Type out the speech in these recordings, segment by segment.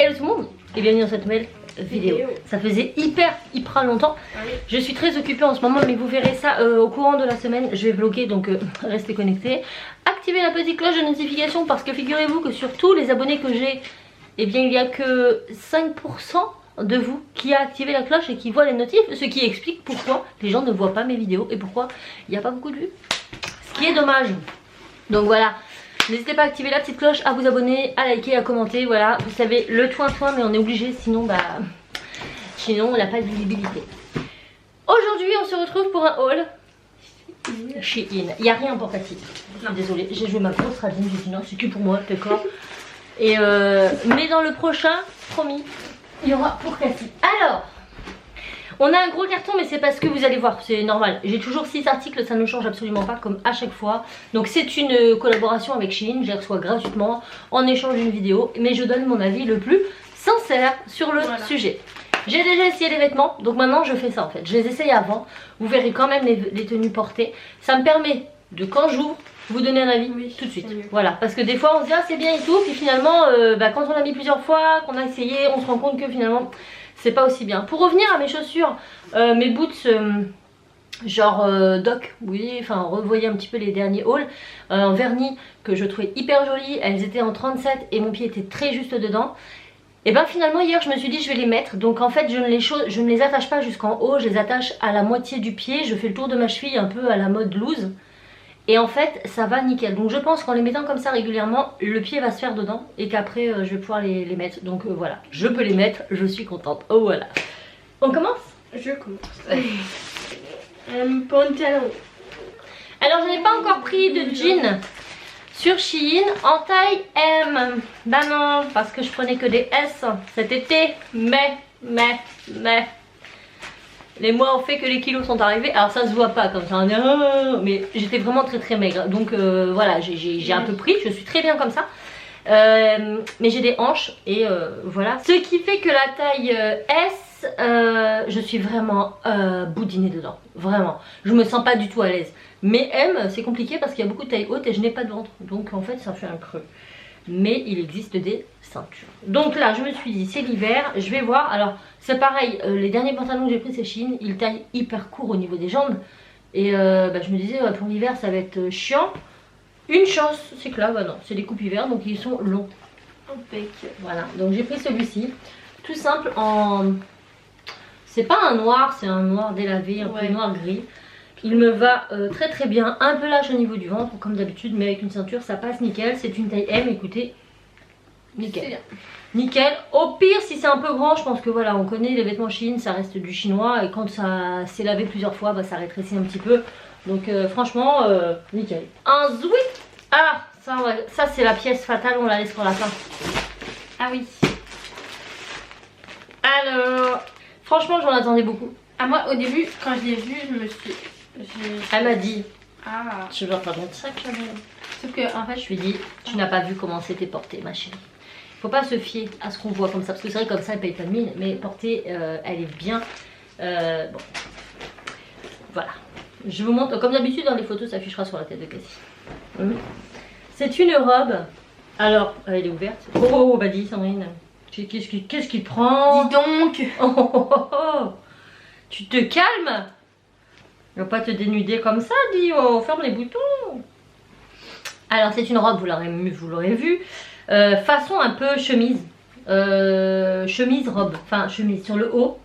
Salut tout le monde et bienvenue dans cette nouvelle vidéo. Ça faisait hyper longtemps. Je suis très occupée en ce moment, mais vous verrez ça au courant de la semaine. Je vais vlogger, donc restez connectés. Activez la petite cloche de notification parce que figurez-vous que sur tous les abonnés que j'ai, eh bien il n'y a que 5% de vous qui a activé la cloche et qui voit les notifs, ce qui explique pourquoi les gens ne voient pas mes vidéos et pourquoi il n'y a pas beaucoup de vues, ce qui est dommage. Donc voilà, n'hésitez pas à activer la petite cloche, à vous abonner, à liker, à commenter. Voilà, vous savez, le toin mais on est obligé, sinon on n'a pas de visibilité. Aujourd'hui on se retrouve pour un haul Shein. Il n'y a rien pour Cathy, désolée, j'ai joué ma grosse radine, j'ai dit non c'est que pour moi, d'accord. Et mais dans le prochain, promis, il y aura pour Cathy. Alors, on a un gros carton, mais c'est parce que vous allez voir, c'est normal. J'ai toujours 6 articles, ça ne change absolument pas comme à chaque fois. Donc c'est une collaboration avec Shein, je les reçois gratuitement en échange d'une vidéo. Mais je donne mon avis le plus sincère sur le sujet. J'ai déjà essayé les vêtements, donc maintenant je fais ça en fait. Je les essaye avant, vous verrez quand même les tenues portées. Ça me permet de, quand j'ouvre, vous donner un avis tout de suite. Voilà, parce que des fois on se dit ah c'est bien et tout, puis finalement quand on l'a mis plusieurs fois, qu'on a essayé, on se rend compte que finalement c'est pas aussi bien. Pour revenir à mes chaussures, mes boots genre Doc, oui, enfin revoyez un petit peu les derniers hauls en vernis que je trouvais hyper jolies. Elles étaient en 37 et mon pied était très juste dedans. Et ben finalement hier je me suis dit je vais les mettre. Donc en fait je ne les attache pas jusqu'en haut, je les attache à la moitié du pied. Je fais le tour de ma cheville un peu à la mode loose. Et en fait ça va nickel. Donc je pense qu'en les mettant comme ça régulièrement, le pied va se faire dedans. Et qu'après je vais pouvoir les mettre. Donc voilà, je peux les mettre, je suis contente. Oh voilà. On commence? Je commence. Pantalon. Alors je n'ai pas encore pris de jean sur Shein en taille M. Bah non, parce que je prenais que des S cet été. Mais les mois ont fait que les kilos sont arrivés. Alors ça se voit pas comme ça, mais j'étais vraiment très maigre. Donc voilà, j'ai un peu pris, je suis très bien comme ça. Mais j'ai des hanches et voilà. Ce qui fait que la taille S, je suis vraiment boudinée dedans. Vraiment, je me sens pas du tout à l'aise. Mais M, c'est compliqué parce qu'il y a beaucoup de taille haute et je n'ai pas de ventre. Donc en fait ça fait un creux. Mais il existe des ceintures. Donc là je me suis dit c'est l'hiver, je vais voir. Alors c'est pareil, les derniers pantalons que j'ai pris c'est Shein, ils taillent hyper court au niveau des jambes. Et je me disais pour l'hiver ça va être chiant. Une chance c'est que là non, c'est des coupes hiver donc ils sont longs. Voilà, donc j'ai pris celui-ci. Tout simple en... C'est pas un noir, c'est un noir délavé, un peu noir gris. Il me va très bien, un peu lâche au niveau du ventre comme d'habitude, mais avec une ceinture ça passe nickel. C'est une taille M, écoutez, nickel. Nickel. Au pire si c'est un peu grand, je pense que voilà, on connaît les vêtements Shein, ça reste du chinois. Et quand ça s'est lavé plusieurs fois, ça rétrécit un petit peu. Donc franchement, nickel. Un zouit. Ah, ça c'est la pièce fatale, on la laisse pour la fin. Ah oui. Alors, franchement j'en attendais beaucoup. Ah moi au début quand je l'ai vu je me suis... Elle m'a dit, je vais pas montrer ça que j'avais. Sauf que en fait je lui ai dit, tu n'as pas vu comment c'était porté ma chérie. Faut pas se fier à ce qu'on voit comme ça, parce que c'est vrai comme ça elle paye pas de mine, mais portée elle est bien. Bon, voilà. Je vous montre, comme d'habitude dans les photos ça affichera sur la tête de Cassie. C'est une robe. Alors, elle est ouverte. Oh, bah dis Sandrine, qu'est-ce qui te prend? Dis donc. Tu te calmes? Ne va pas te dénuder comme ça, dis, ferme les boutons. Alors c'est une robe, vous l'aurez vu, façon un peu chemise. Chemise robe, enfin chemise sur le haut.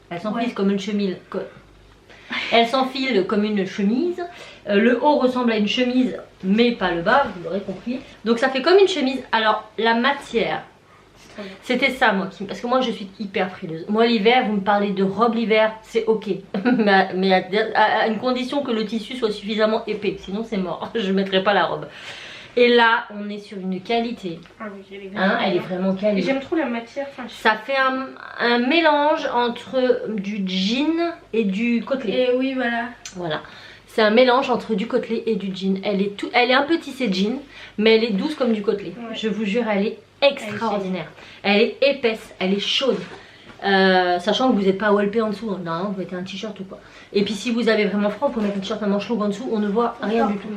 Elle s'enfile comme une chemise. Elle s'enfile comme une chemise. Le haut ressemble à une chemise, mais pas le bas, vous l'aurez compris. Donc ça fait comme une chemise. Alors la matière, c'était ça moi parce que moi je suis hyper frileuse. Moi l'hiver, vous me parlez de robe l'hiver, c'est ok. mais à une condition que le tissu soit suffisamment épais, sinon c'est mort, je mettrai pas la robe. Et là on est sur une qualité. Ah oui, elle est vraiment quali. J'aime trop la matière. Ça fait un mélange entre du jean et du côtelé. Et oui voilà. C'est un mélange entre du côtelé et du jean. Elle est un peu tissée jean, mais elle est douce comme du côtelé. Je vous jure, elle est extraordinaire. Elle est épaisse, elle est chaude. Sachant que vous n'êtes pas walpé en dessous. Non, vous mettez un t-shirt ou quoi. Et puis si vous avez vraiment froid, vous pouvez mettre un t-shirt à manches longues en dessous, on ne voit rien du tout.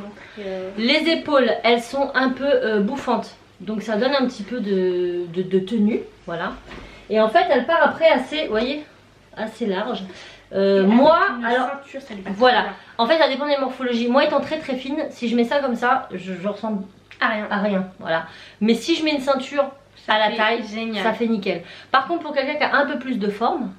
Les épaules, elles sont un peu bouffantes. Donc ça donne un petit peu de tenue, voilà. Et en fait elle part après assez, vous voyez, assez large. Moi, alors, ceinture, ça voilà, en fait ça dépend des morphologies. Moi étant très très fine, si je mets ça comme ça, je ressemble à rien, voilà. Mais si je mets une ceinture à la taille, génial. Ça fait nickel. Par contre pour quelqu'un qui a un peu plus de forme,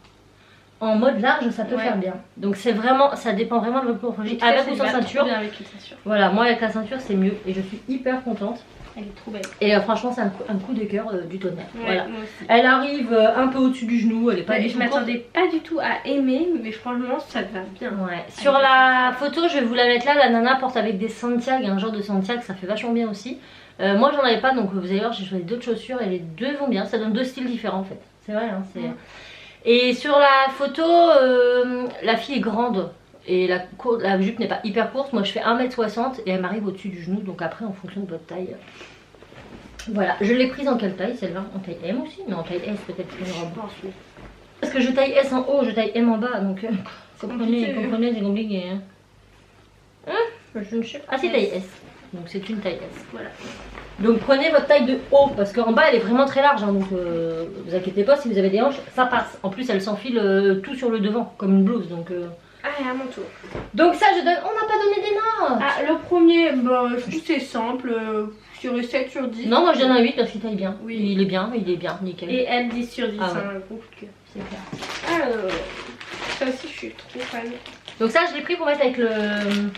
en mode large ça peut faire bien. Donc c'est vraiment, ça dépend vraiment de votre morphologie. Avec ou sans ceinture. Bien avec la ceinture. Voilà, moi avec la ceinture c'est mieux et je suis hyper contente. Elle est trop belle. Et franchement c'est un coup de cœur du tonnerre. Voilà. Elle arrive un peu au-dessus du genou, elle est pas du tout. Je m'attendais pas du tout à aimer, mais franchement ça te va bien. Ouais. Sur la photo, je vais vous la mettre là, la nana porte avec des Santiago, un genre de Santiago, ça fait vachement bien aussi. Moi j'en avais pas, donc vous allez voir, j'ai choisi d'autres chaussures et les deux vont bien, ça donne deux styles différents en fait. C'est vrai, hein, c'est... Et sur la photo, la fille est grande. Et la jupe n'est pas hyper courte, moi je fais 1m60 et elle m'arrive au-dessus du genou, donc après en fonction de votre taille. Voilà, je l'ai prise en quelle taille celle-là? En taille M aussi? Non, en taille S peut-être une robe. Parce que je taille S en haut, je taille M en bas, donc comprenez, c'est compliqué. Je ne sais pas. Ah c'est taille S, donc c'est une taille S. Voilà. Donc prenez votre taille de haut, parce qu'en bas elle est vraiment très large, hein, donc vous inquiétez pas, si vous avez des hanches, ça passe. En plus elle s'enfile tout sur le devant, comme une blouse, donc... Allez, à mon tour. Donc ça, je donne... On n'a pas donné des notes. Ah, le premier, bah, je trouve c'est simple. Sur 7 sur 10. Non, moi je donne un 8 parce qu'il taille bien. Oui. Il est bien, nickel. Et elle 10 sur 10, ah, c'est un gros coup de cœur. C'est clair. Alors, ça aussi, je suis trop fan. Donc ça, je l'ai pris pour mettre avec le...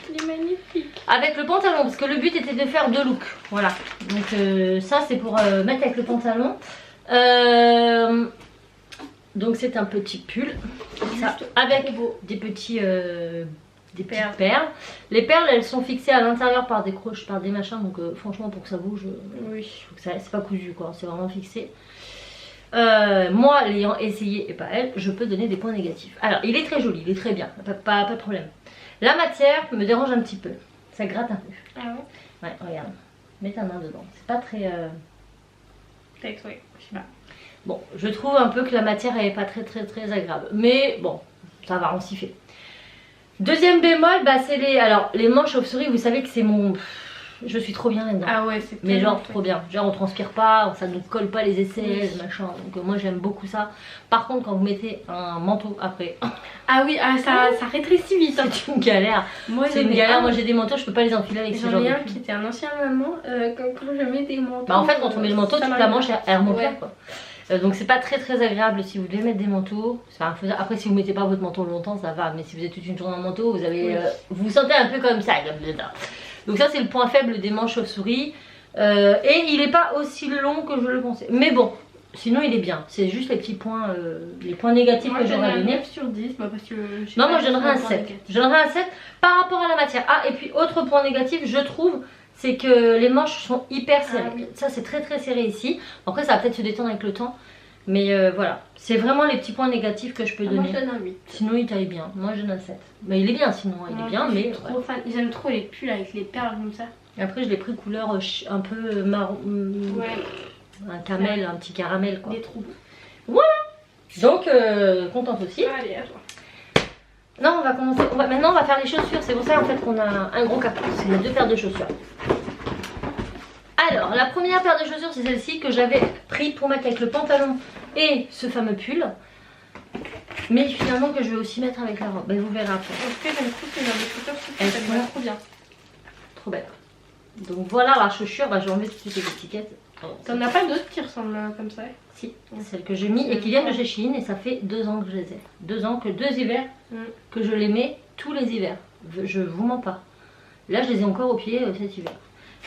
Il est magnifique. Avec le pantalon, parce que le but était de faire deux looks. Voilà. Donc ça, c'est pour mettre avec le pantalon. Donc c'est un petit pull, ça, avec des petites perles. Les perles elles sont fixées à l'intérieur par des croches, par des machins, donc franchement pour que ça bouge, c'est pas cousu quoi, c'est vraiment fixé. Moi l'ayant essayé et pas elle, je peux donner des points négatifs. Alors il est très joli, il est très bien, pas de problème. La matière me dérange un petit peu, ça gratte un peu. Ah ouais? Ouais, regarde, mets ta main dedans, c'est pas très... Peut-être oui, je sais pas. Bon, je trouve un peu que la matière elle est pas très agréable. Mais bon, ça va, on s'y fait. Deuxième bémol, bah c'est les manches chauve-souris, vous savez que c'est mon... Je suis trop bien là-dedans. Ah ouais, c'est mais genre trop bien. Genre on transpire pas, ça ne colle pas les aisselles, machin. Donc moi j'aime beaucoup ça. Par contre quand vous mettez un manteau après... Ah oui, ça rétrécit vite. C'est une galère. C'est une galère, moi j'ai des manteaux, je peux pas les enfiler avec ce genre de... J'en ai un qui était un ancien maman, quand je mets des manteaux... Bah en fait quand on met le manteau, toute la manche elle remonte là quoi. Donc c'est pas très agréable si vous devez mettre des manteaux. Après si vous mettez pas votre manteau longtemps ça va, mais si vous êtes toute une journée en manteau vous avez vous vous sentez un peu comme ça. Donc ça c'est le point faible des manches chauve-souris. Et il est pas aussi long que je le pensais. Mais bon, sinon il est bien. C'est juste les petits points, les points négatifs que j'aurais donné. 9 sur 10, bah parce que non moi je donnerais un 7. Je donnerais un 7 par rapport à la matière. Ah et puis autre point négatif je trouve, c'est que les manches sont hyper serrées. Ah, oui. Ça c'est très serré ici. Après ça va peut-être se détendre avec le temps. Mais voilà, c'est vraiment les petits points négatifs que je peux donner. Moi je donne un 8. Sinon il taille bien, moi je donne un 7. Mais il est bien sinon, il est bien, mais... trop fan. J'aime trop les pulls avec les perles comme ça. Et après je l'ai pris couleur un peu marron, un camel, un petit caramel quoi. Des trous. Voilà. Donc contente aussi. Allez, à toi. Non, on va commencer, maintenant on va faire les chaussures, c'est pour ça en fait qu'on a un gros carton, c'est les deux paires de chaussures. Alors, la première paire de chaussures, c'est celle-ci que j'avais pris pour mettre avec le pantalon et ce fameux pull. Mais finalement que je vais aussi mettre avec la robe. Ben, vous verrez après. En tout cas, j'aime trop ces chaussures, elles sont trop bien. Trop belle. Donc voilà la chaussure, bah, je vais enlever tout de suite les étiquettes. T'en as pas d'autres qui ressemblent comme ça? Si, celles que j'ai mis et qui viennent de chez Shein et ça fait 2 ans que je les ai. 2 ans que 2 hivers que je les mets tous les hivers. Je vous mens pas. Là, je les ai encore au pied cet hiver.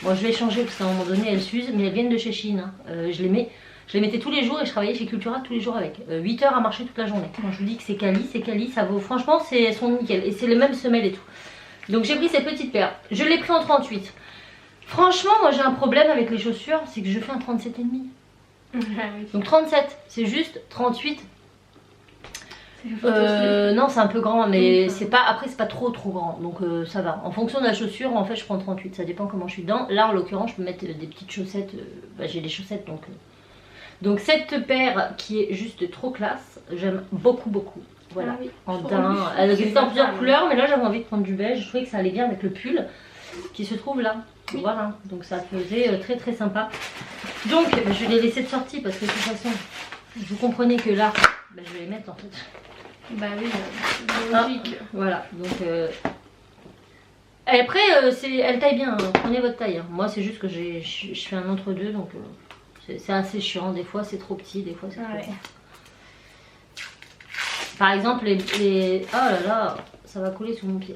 Bon, je vais changer parce qu'à un moment donné elles s'usent, mais elles viennent de chez Shein. Hein. Je les mettais tous les jours et je travaillais chez Cultura tous les jours avec. 8 heures à marcher toute la journée. Quand je vous dis que c'est quali, ça vaut. Franchement, elles sont nickel. Et c'est les mêmes semelles et tout. Donc j'ai pris ces petites paires. Je l'ai pris en 38. Franchement, moi j'ai un problème avec les chaussures, c'est que je fais un 37,5. Donc 37, c'est juste 38. Non c'est un peu grand mais c'est pas, après c'est pas trop grand donc ça va. En fonction de la chaussure en fait je prends 38, ça dépend comment je suis dedans. Là en l'occurrence je peux mettre des petites chaussettes, j'ai des chaussettes donc cette paire qui est juste trop classe, j'aime beaucoup. Voilà, en daim, elle existe en plusieurs couleurs mais là j'avais envie de prendre du beige, je trouvais que ça allait bien avec le pull qui se trouve là. Voilà, donc ça faisait très sympa. Donc je vais les laisser de sortie parce que de toute façon, vous comprenez que là, je vais les mettre en fait. Bah oui, c'est logique. Voilà, donc... Et après, elle taille bien, hein. Prenez votre taille. Hein. Moi, c'est juste que je fais un entre-deux, donc c'est assez chiant. Des fois, c'est trop petit, des fois, c'est trop grand. Par exemple, les... Oh là là, ça va couler sous mon pied.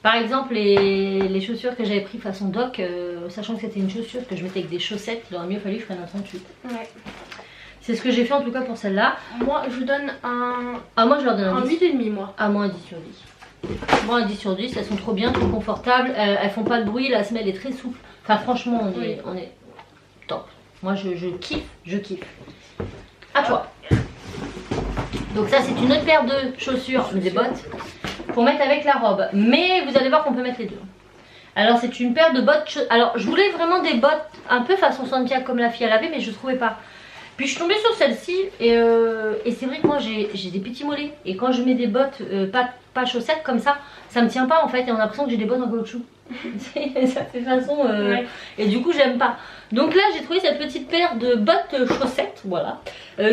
Par exemple, les chaussures que j'avais pris façon doc, sachant que c'était une chaussure que je mettais avec des chaussettes, il aurait mieux fallu que je prenne un 38. Ouais. C'est ce que j'ai fait en tout cas pour celle-là. Moi, je donne un... Ah, moi, je leur donne un 10. 8,5 moi. Ah, moi, un 10 sur 10. Moi, un 10 sur 10, elles sont trop bien, trop confortables. Elles font pas de bruit, la semelle est très souple. Enfin, franchement, on est top. Moi, je kiffe, je kiffe. À toi. Donc ça, c'est une autre paire de chaussures, des bottes, pour mettre avec la robe. Mais vous allez voir qu'on peut mettre les deux. Alors, c'est une paire de bottes... Alors, je voulais vraiment des bottes un peu façon Santiago comme la fille elle avait, mais je trouvais pas. Puis je suis tombée sur celle-ci et c'est vrai que moi j'ai des petits mollets. Et quand je mets des bottes pas chaussettes comme ça, ça me tient pas en fait. Et on a l'impression que j'ai des bottes en caoutchouc. Ça fait façon... Et du coup j'aime pas. Donc là j'ai trouvé cette petite paire de bottes chaussettes, voilà,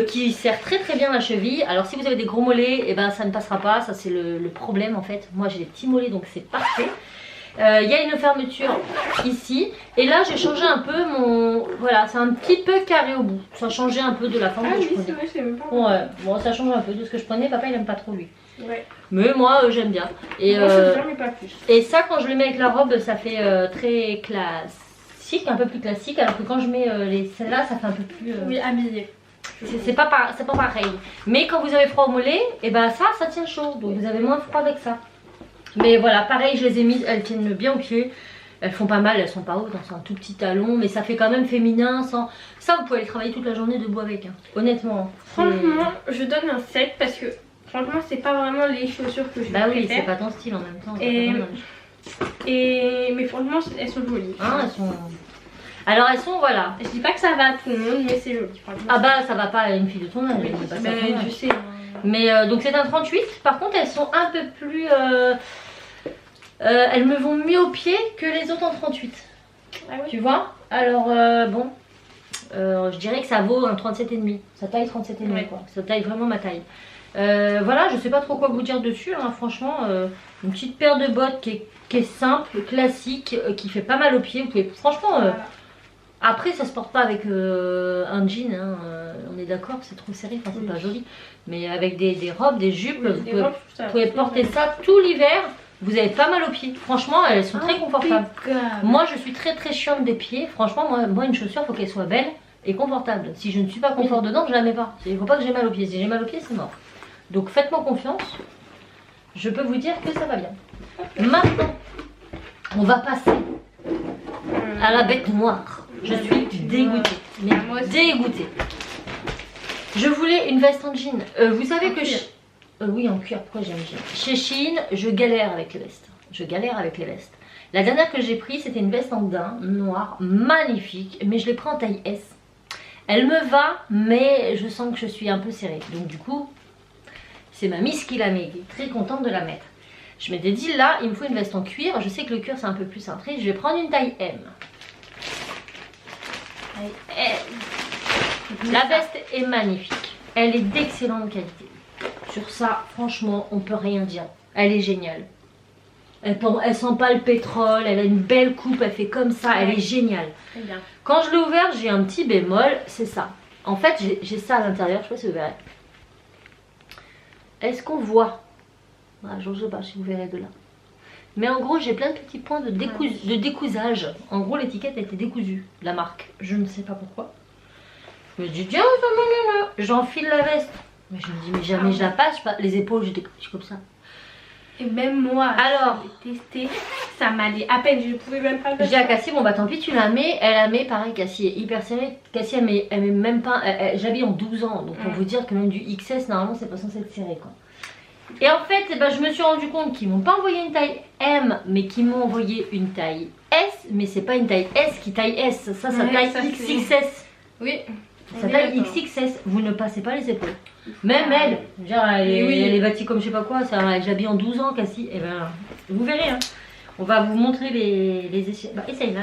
qui sert très très bien la cheville. Alors si vous avez des gros mollets, et ben ça ne passera pas. Ça c'est le problème en fait. Moi j'ai des petits mollets donc c'est parfait. Il y a une fermeture ici et là j'ai changé un peu mon... Voilà, c'est un petit peu carré au bout. Ça a changé un peu de la forme que je prenais. Vrai, même pas ouais, bon ça change un peu de ce que je prenais. Papa il aime pas trop lui. Ouais. Mais moi j'aime bien. Et, moi j'aime bien mais pas plus. Et ça quand je le mets avec la robe ça fait très classique, un peu plus classique. Alors que quand je mets celle-là ça fait un peu plus... Oui, habillé. C'est pas pareil. Mais quand vous avez froid au mollet, et ben ça tient chaud. Donc vous avez moins froid avec ça. Mais voilà, pareil, je les ai mises, elles tiennent bien au pied. Elles font pas mal, elles sont pas hautes, hein, c'est un tout petit talon, mais ça fait quand même féminin. Sans... Ça, vous pouvez aller travailler toute la journée debout avec, hein. Honnêtement. Franchement, je donne un 7 parce que franchement, c'est pas vraiment les chaussures que je préfère. Bah oui, c'est pas ton style en même temps. Mais franchement, elles sont jolies. Ah, elles sont... Alors elles sont, voilà. Je dis pas que ça va à tout le monde, mais c'est joli. Ah bah ça va pas à une fille de ton âge. Oui, je sais. Mais donc c'est un 38, par contre elles sont un peu plus... elles me vont mieux au pied que les autres en 38. Ah oui. Tu vois? Alors bon, je dirais que ça vaut un 37,5. Ça taille 37,5 quoi. Ça taille vraiment ma taille. Voilà, je sais pas trop quoi vous dire dessus, hein. Franchement, une petite paire de bottes qui est simple, classique, qui fait pas mal au pied. Vous pouvez, franchement, voilà. Après ça se porte pas avec un jean, hein. On est d'accord, c'est trop serré, enfin c'est pas joli. Mais avec des robes, des jupes, vous pouvez porter ça tout l'hiver. Vous avez pas mal aux pieds. Franchement, elles sont très confortables. Moi, je suis très très chiante des pieds. Franchement, moi une chaussure, il faut qu'elle soit belle et confortable. Si je ne suis pas confort dedans, je la mets pas. Il ne faut pas que j'ai mal aux pieds. Si j'ai mal aux pieds, c'est mort. Donc faites-moi confiance. Je peux vous dire que ça va bien. Maintenant, on va passer à la bête noire. Je suis dégoûtée. Mais dégoûtée. Je voulais une veste en jean. Vous savez que... oui, en cuir, pourquoi j'aime bien. Chez Shein, je galère avec les vestes. Je galère avec les vestes. La dernière que j'ai prise, c'était une veste en daim, noire, magnifique. Mais je l'ai prise en taille S. Elle me va, mais je sens que je suis un peu serrée. Donc du coup, c'est ma miss qui l'a mis. Elle est très contente de la mettre. Je m'étais dit, là, il me faut une veste en cuir. Je sais que le cuir, c'est un peu plus cintré. Je vais prendre une taille M. La veste est magnifique. Elle est d'excellente qualité. Sur ça, franchement, on peut rien dire. Elle est géniale. Elle sent pas le pétrole, elle a une belle coupe, elle fait comme ça, elle est géniale. Bien. Quand je l'ai ouverte, j'ai un petit bémol, c'est ça. En fait, j'ai ça à l'intérieur, je sais pas si vous verrez. Est-ce qu'on voit? Voilà, je ne sais pas si vous verrez de là. Mais en gros, j'ai plein de petits points de décousage. En gros, l'étiquette a été décousue, la marque. Je ne sais pas pourquoi. Je me dis, tiens, j'enfile la veste. Mais je me dis, mais jamais je la passe, les épaules, j'étais comme ça. Et même moi, alors, j'ai testé, ça m'allait à peine, je pouvais même pas le mettre. J'ai à Cassie, bon bah tant pis, tu la mets. Elle la met, pareil, Cassie est hyper serrée. Cassie, elle met même pas, j'habille en 12 ans. Donc pour vous dire que même du XS, normalement, c'est pas censé être serré, quoi. Et en fait, je me suis rendu compte qu'ils m'ont pas envoyé une taille M, mais qu'ils m'ont envoyé une taille S. Mais c'est pas une taille S qui taille S, ça taille XXS. Oui. Ça taille XXS, vous ne passez pas les épaules. Même elle, genre, elle est bâtie comme je sais pas quoi, j'habille en 12 ans, Cassie. Et ben, vous verrez, hein. On va vous montrer les essais. Bah, essaye là.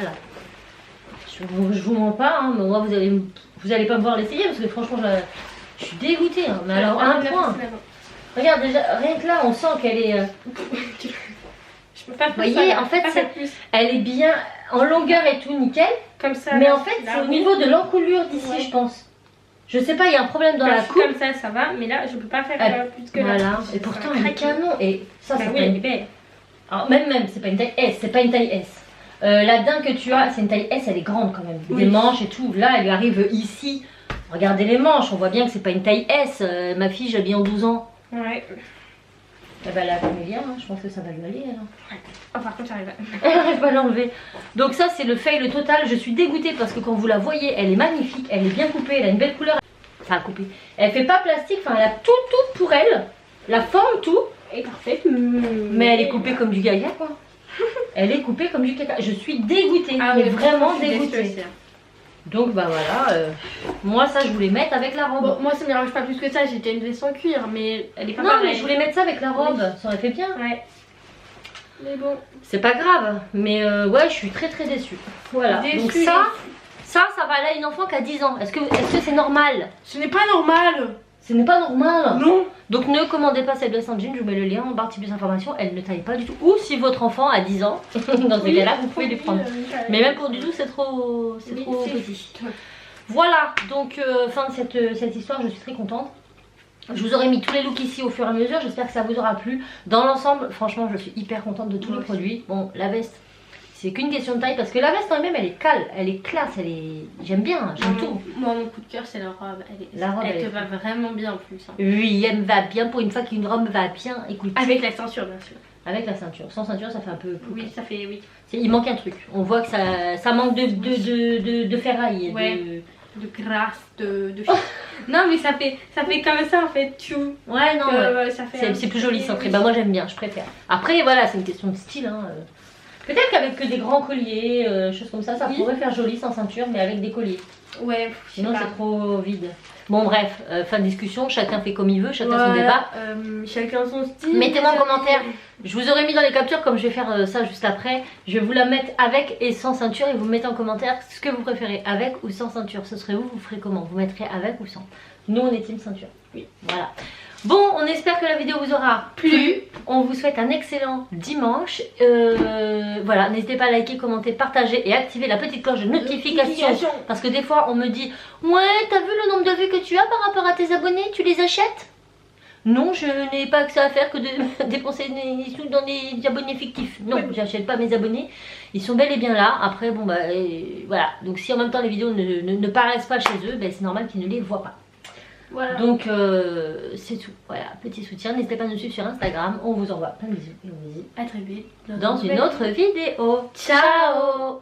je vous mens pas, hein, mais moi vous allez pas me voir l'essayer parce que franchement je suis dégoûtée. Hein. Mais alors un point. Regarde déjà, rien que là on sent qu'elle est... Je peux pas vous voyez, en fait elle est bien en longueur et tout nickel. Comme ça. Mais en fait c'est au niveau de l'encolure d'ici je pense. Je sais pas, il y a un problème dans la coupe. Comme ça va, mais là je peux pas faire plus que là. Voilà, et pourtant elle est canon. Et ça c'est pas une... Alors même, c'est pas une taille S, c'est pas une taille S. La dinde que tu as, c'est une taille S, elle est grande quand même. Des manches et tout. Là, elle lui arrive ici. Regardez les manches, on voit bien que c'est pas une taille S. Ma fille, j'habille en 12 ans. Ouais. Eh ben, elle a comme bien, hein. Je pense que ça va lui aller. Alors. Ouais. Oh, par contre, j'arrive Elle n'arrive pas à l'enlever. Donc, ça, c'est le fail total. Je suis dégoûtée parce que quand vous la voyez, elle est magnifique. Elle est bien coupée, elle a une belle couleur. Enfin, coupée. Elle fait pas plastique, enfin, elle a tout pour elle. La forme, tout. est parfaite. Mais elle est coupée comme du gaga, quoi. Elle est coupée comme du caca. Je suis dégoûtée, mais vraiment dégoûtée. Donc bah voilà, moi ça je voulais mettre avec la robe. Bon, moi ça ne m'arrange pas plus que ça, j'ai déjà une veste en cuir, mais elle est pas non pareille. Mais je voulais mettre ça avec la robe, ça aurait fait bien. Ouais. Mais bon. C'est pas grave, mais ouais je suis très déçue. Voilà, donc ça va aller à une enfant qui a 10 ans. Est-ce que c'est normal? Ce n'est pas normal. Ce n'est pas normal. Non. Donc ne commandez pas cette veste en jean, je vous mets le lien en barre de plus d'informations, elle ne taille pas du tout. Ou si votre enfant a 10 ans, dans ce cas-là, vous pouvez les prendre. Mais même pour du tout, c'est trop petit. Voilà, donc fin de cette histoire, je suis très contente. Je vous aurai mis tous les looks ici au fur et à mesure, j'espère que ça vous aura plu. Dans l'ensemble, franchement, je suis hyper contente de tous les produits. Bon, la veste, c'est qu'une question de taille parce que la veste en elle-même, elle est cale, elle est classe, elle est... J'aime bien, j'aime tout. Moi, mon coup de cœur, c'est la robe. Elle te va vraiment bien en plus. Hein. Oui, elle me va bien pour une fois qu'une robe me va bien. Écoute. Avec la ceinture, bien sûr. Avec la ceinture. Sans ceinture, ça fait un peu... Oui, ça fait... Oui. Il manque un truc. On voit que ça manque de ferraille. Ouais. De grâce, non mais ça fait comme ça en fait, tu. Ouais non, c'est plus joli cintré, bah moi j'aime bien, je préfère. Après voilà, c'est une question de style hein. Peut-être qu'avec que des grands colliers, choses comme ça pourrait faire joli sans ceinture, mais avec des colliers. Ouais, sinon c'est trop vide. Bon bref, fin de discussion, chacun fait comme il veut, chacun son débat. Chacun son style. Mettez-moi en commentaire, je vous aurais mis dans les captures comme je vais faire ça juste après. Je vais vous la mettre avec et sans ceinture et vous mettez en commentaire ce que vous préférez, avec ou sans ceinture. Ce serait vous ferez comment? Vous mettrez avec ou sans? Nous on est team ceinture. Oui. Voilà. Bon, on espère que la vidéo vous aura plu. On vous souhaite un excellent dimanche. Voilà, n'hésitez pas à liker, commenter, partager et activer la petite cloche de notification. Parce que des fois, on me dit « Ouais, t'as vu le nombre de vues que tu as par rapport à tes abonnés? Tu les achètes ?» Non, je n'ai pas que ça à faire que de dépenser des sous dans des abonnés fictifs. Non, j'achète pas mes abonnés. Ils sont bel et bien là. Après, bon bah, voilà. Donc si en même temps les vidéos ne paraissent pas chez eux, ben, c'est normal qu'ils ne les voient pas. Voilà. Donc c'est tout, voilà, petit soutien, n'hésitez pas à nous suivre sur Instagram, on vous envoie plein de bisous et on vous dit à très vite dans une autre vidéo. Ciao.